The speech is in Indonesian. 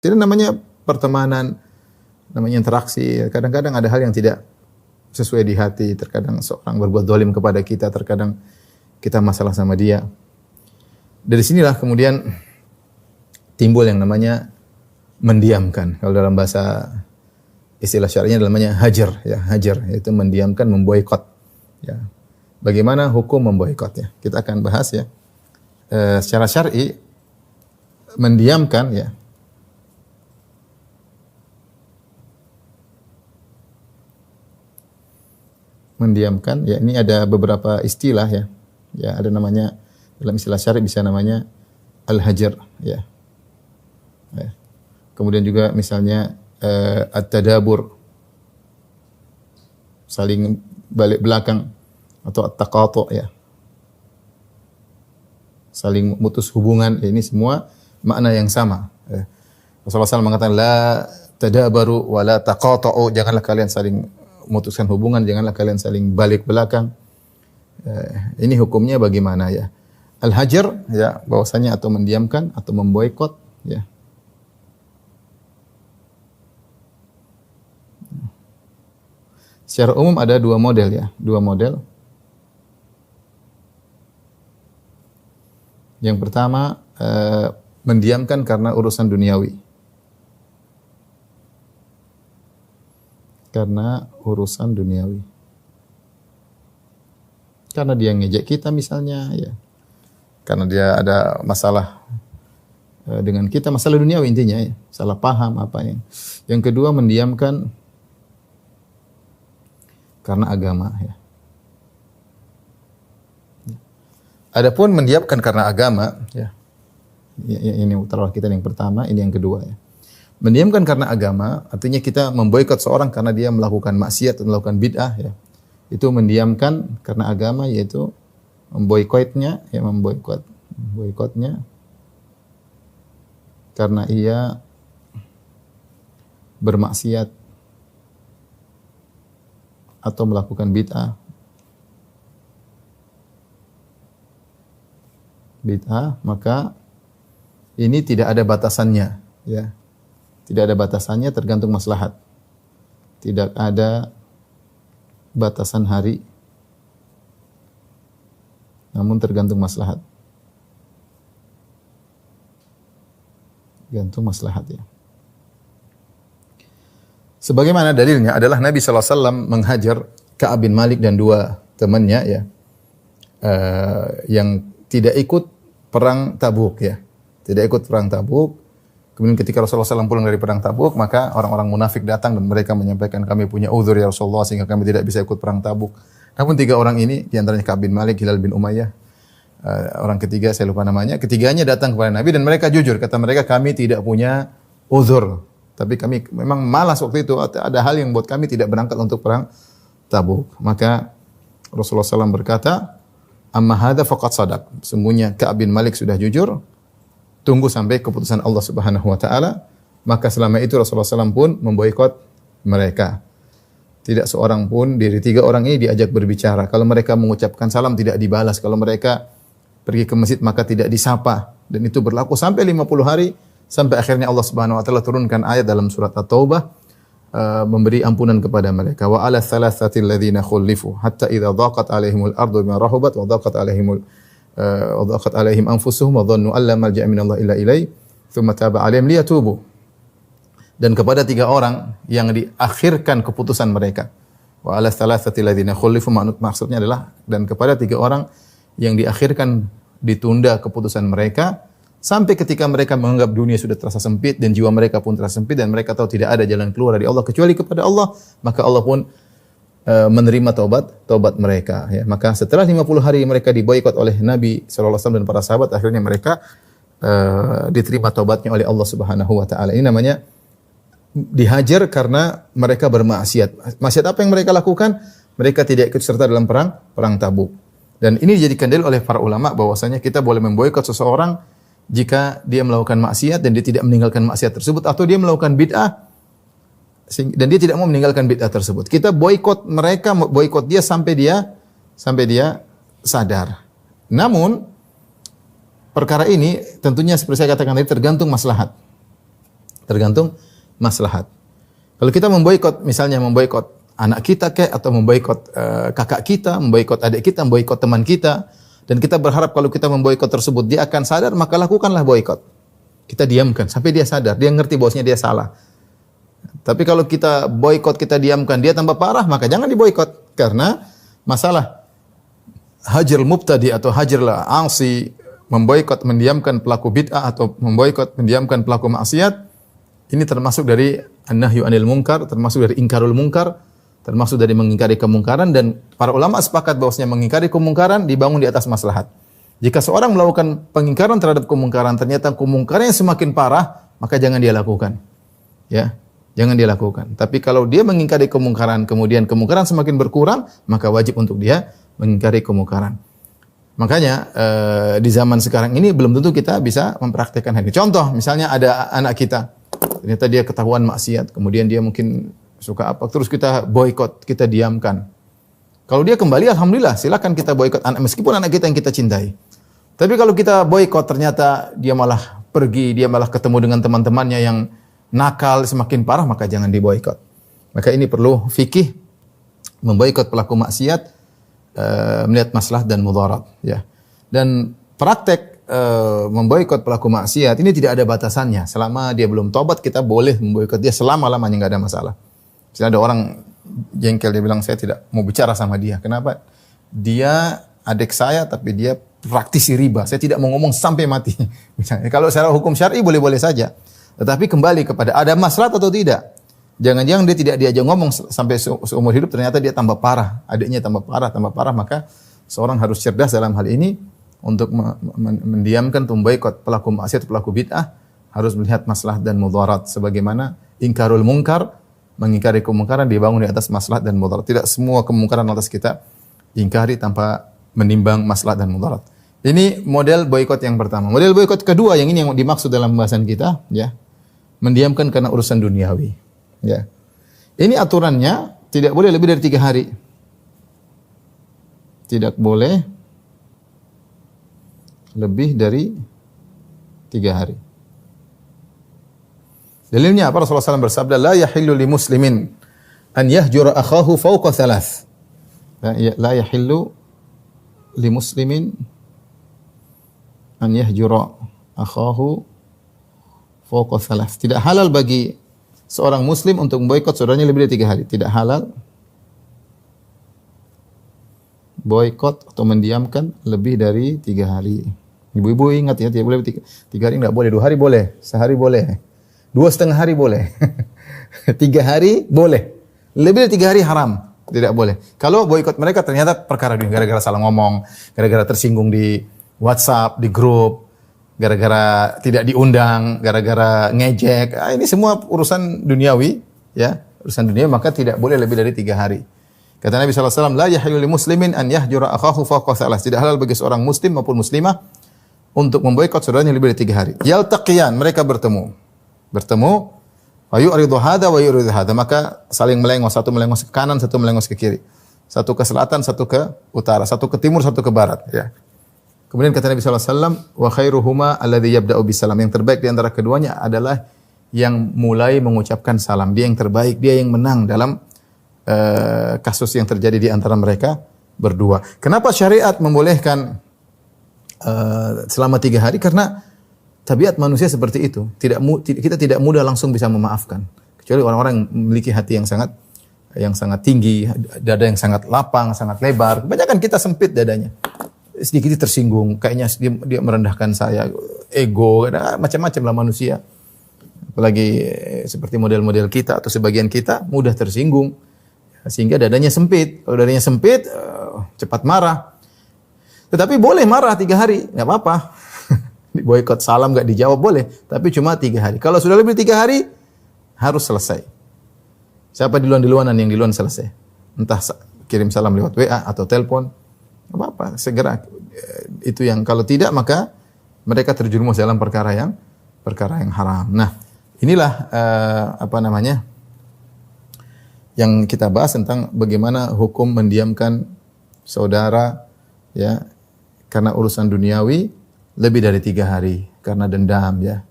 Jadi namanya pertemanan, namanya interaksi. Kadang-kadang ada hal yang tidak sesuai di hati. Terkadang seorang berbuat zalim kepada kita, terkadang kita masalah sama dia. Dari sinilah kemudian timbul yang namanya mendiamkan. Kalau dalam bahasa istilah syar'inya namanya hajar, ya hajar, yaitu mendiamkan, memboikot. Ya. Bagaimana hukum memboikot ya? Kita akan bahas ya. Secara syar'i mendiamkan ya. Mendiamkan ya, ini ada beberapa istilah ya. Ya, ada namanya dalam istilah syar'i bisa namanya al-hajar ya. Ya. Kemudian juga misalnya at-tadabur, saling balik belakang, atau at-taqatu ya. Saling memutus hubungan, ya, ini semua makna yang sama. Ya. Rasulullah SAW mengatakan la tadabaru wa la taqatu, janganlah kalian saling memutuskan hubungan, janganlah kalian saling balik belakang. Ini hukumnya bagaimana ya? Al-hajar ya, bahwasanya atau mendiamkan atau memboikot ya. Secara umum ada dua model ya, dua model. Yang pertama mendiamkan karena urusan duniawi. Karena urusan duniawi. Karena dia ngejek kita misalnya ya. Karena dia ada masalah dengan kita, masalah duniawi intinya ya, salah paham apa yang. Yang kedua mendiamkan karena agama ya. Adapun mendiamkan karena agama ya. Ini utara kita yang pertama, ini yang kedua ya. Mendiamkan karena agama artinya kita memboikot seorang karena dia melakukan maksiat atau melakukan bid'ah ya. Itu mendiamkan karena agama, yaitu memboikotnya ya, memboikotnya karena ia bermaksiat atau melakukan bid'ah. Bid'ah, maka ini tidak ada batasannya ya. Tidak ada batasannya, tergantung maslahat. Tidak ada batasan hari, namun tergantung maslahat. Gantung maslahat ya. Sebagaimana dalilnya adalah Nabi SAW menghajar Ka'ab bin Malik dan dua temannya ya, yang tidak ikut perang Tabuk ya, tidak ikut perang Tabuk. Kemudian ketika Rasulullah SAW pulang dari perang Tabuk, maka orang-orang munafik datang dan mereka menyampaikan, kami punya uzur ya Rasulullah sehingga kami tidak bisa ikut perang Tabuk. Namun tiga orang ini, diantaranya Ka'ab bin Malik, Hilal bin Umayyah, orang ketiga saya lupa namanya, ketiganya datang kepada Nabi dan mereka jujur, kata mereka kami tidak punya uzur, tapi kami memang malas waktu itu, ada hal yang buat kami tidak berangkat untuk perang Tabuk. Maka Rasulullah SAW berkata, amma hadza faqad sadaq, sungguhnya Ka'ab bin Malik sudah jujur, tunggu sampai keputusan Allah Subhanahu wa taala. Maka selama itu Rasulullah SAW pun memboikot mereka. Tidak seorang pun dari tiga orang ini diajak berbicara. Kalau mereka mengucapkan salam tidak dibalas. Kalau mereka pergi ke masjid maka tidak disapa. Dan itu berlaku sampai 50 hari. Sampai akhirnya Allah Subhanahu wa taala turunkan ayat dalam surat At-Taubah, memberi ampunan kepada mereka. Wa 'ala thalathatil ladzina khulifu hatta idza dhaqat 'alaihimul ardu bima rahabat wa dhaqat 'alaihim anfusuhum wa dhannu alla malja'a minallah illa ilaihi thumma taba 'alaihim liyatubu. Dan kepada tiga orang yang diakhirkan keputusan mereka. Wa 'ala thalathatil ladzina khulifu, maksudnya adalah dan kepada tiga orang yang diakhirkan, ditunda keputusan mereka sampai ketika mereka menganggap dunia sudah terasa sempit dan jiwa mereka pun terasa sempit dan mereka tahu tidak ada jalan keluar dari Allah kecuali kepada Allah, maka Allah pun menerima taubat mereka ya. Maka setelah 50 hari mereka diboikot oleh Nabi sallallahu alaihi wasallam dan para sahabat, akhirnya mereka diterima taubatnya oleh Allah Subhanahu wa taala. Ini namanya dihajar karena mereka bermaksiat. Maksiat apa yang mereka lakukan? Mereka tidak ikut serta dalam perang Tabuk. Dan ini dijadikan dalil oleh para ulama bahwasanya kita boleh memboikot seseorang jika dia melakukan maksiat dan dia tidak meninggalkan maksiat tersebut, atau dia melakukan bid'ah dan dia tidak mau meninggalkan bid'ah tersebut. Kita boikot mereka, boikot dia sampai dia sadar. Namun perkara ini tentunya seperti saya katakan tadi tergantung maslahat. Tergantung maslahat. Kalau kita memboikot, misalnya memboikot anak kita atau memboikot kakak kita, memboikot adik kita, memboikot teman kita, dan kita berharap kalau kita memboikot tersebut dia akan sadar, maka lakukanlah boikot. Kita diamkan sampai dia sadar, dia ngerti bahwasanya dia salah. Tapi kalau kita boikot, kita diamkan, dia tambah parah, maka jangan diboikot. Karena masalah hajrul mubtadi atau hajrul asi, memboikot, mendiamkan pelaku bid'ah atau memboikot, mendiamkan pelaku maksiat, ini termasuk dari an-nahyu anil munkar, termasuk dari ingkarul munkar, termasuk dari mengingkari kemungkaran, dan para ulama sepakat bahwasanya mengingkari kemungkaran dibangun di atas maslahat. Jika seorang melakukan pengingkaran terhadap kemungkaran, ternyata kemungkarannya semakin parah, maka jangan dia lakukan. Ya, jangan dia lakukan. Tapi kalau dia mengingkari kemungkaran, kemudian kemungkaran semakin berkurang, maka wajib untuk dia mengingkari kemungkaran. Makanya di zaman sekarang ini belum tentu kita bisa mempraktikkan hal ini. Contoh, misalnya ada anak kita, ternyata dia ketahuan maksiat, kemudian dia mungkin suka apa, terus kita boikot, kita diamkan. Kalau dia kembali, alhamdulillah, silakan kita boikot anak, meskipun anak kita yang kita cintai. Tapi kalau kita boikot, ternyata dia malah pergi, dia malah ketemu dengan teman-temannya yang nakal, semakin parah, maka jangan diboikot. Maka ini perlu fikih memboikot pelaku maksiat, melihat maslahat dan mudarat. Ya. Dan praktek memboikot pelaku maksiat ini tidak ada batasannya. Selama dia belum tobat, kita boleh memboikot dia selama-lamanya, nggak ada masalah. Misalnya ada orang jengkel, dia bilang saya tidak mau bicara sama dia. Kenapa? Dia adik saya tapi dia praktisi riba. Saya tidak mau ngomong sampai mati. Misalnya, kalau secara hukum syar'i boleh-boleh saja. Tetapi kembali kepada ada maslahat atau tidak. Jangan-jangan dia tidak diajak ngomong sampai seumur hidup, ternyata dia tambah parah, adiknya tambah parah, maka seorang harus cerdas dalam hal ini untuk mendiamkan, memboikot pelaku maksiat, pelaku bid'ah, harus melihat maslahat dan mudarat. Sebagaimana ingkarul munkar, mengingkari kemungkaran dibangun di atas maslahat dan mudarat. Tidak semua kemungkaran lantas kita ingkari tanpa menimbang maslahat dan mudarat. Ini model boikot yang pertama. Model boikot kedua, yang ini yang dimaksud dalam pembahasan kita, ya, mendiamkan karena urusan duniawi. Ya, ini aturannya tidak boleh lebih dari 3 hari. Tidak boleh lebih dari 3 hari. Dalilnya apa? Rasulullah SAW bersabda, la yahillu li muslimin an yahjura akhahu fawqa 3. La yahillu li muslimin an yahjura akhahu fawqa 3. Tidak halal bagi seorang muslim untuk memboikot saudaranya lebih dari 3 hari. Tidak halal boikot atau mendiamkan lebih dari 3 hari. Ibu-ibu ingat ya, tidak boleh 3 hari, enggak boleh. 2 hari boleh, sehari boleh, 2,5 hari boleh, 3 hari boleh, lebih dari 3 hari haram, tidak boleh. Kalau boikot mereka ternyata perkara dunia, gara-gara salah ngomong, gara-gara tersinggung di WhatsApp, di grup, gara-gara tidak diundang, gara-gara ngejek, ini semua urusan duniawi, ya, urusan dunia, maka tidak boleh lebih dari 3 hari. Kata Nabi SAW, la yahillu li muslimin an yahjura akhahu fawqa 3. Tidak halal bagi seorang muslim maupun muslimah untuk memboikot saudaranya lebih dari 3 hari. Yaltaqiyan, mereka bertemu, wa yu'ridu hadha wa yu'ridu hadha, maka saling melengos, satu melengos ke kanan, satu melengos ke kiri. Satu ke selatan, satu ke utara, satu ke timur, satu ke barat, ya. Kemudian kata Nabi SAW, wa khairuhuma alladhi yabda'u bisalam. Yang terbaik di antara keduanya adalah yang mulai mengucapkan salam. Dia yang terbaik, dia yang menang dalam kasus yang terjadi di antara mereka berdua. Kenapa syariat membolehkan selama 3 hari? Karena tabiat manusia seperti itu. Kita tidak mudah langsung bisa memaafkan. Kecuali orang-orang yang memiliki hati yang sangat tinggi, dada yang sangat lapang, sangat lebar. Kebanyakan kita sempit dadanya. Sedikit tersinggung, kayaknya dia merendahkan saya, ego, macam-macam lah manusia. Apalagi seperti model-model kita atau sebagian kita mudah tersinggung, sehingga dadanya sempit. Kalau dadanya sempit, cepat marah. Tetapi boleh marah 3 hari, nggak apa-apa. Boikot salam nggak dijawab boleh, tapi cuma 3 hari. Kalau sudah lebih 3 hari, harus selesai. Siapa duluan-duluanan yang duluan selesai? Entah kirim salam lewat WA atau telepon, nggak apa-apa, segera. Itu yang kalau tidak maka mereka terjerumus dalam perkara yang haram. Nah, inilah yang kita bahas tentang bagaimana hukum mendiamkan saudara, ya, karena urusan duniawi lebih dari 3 hari karena dendam, ya.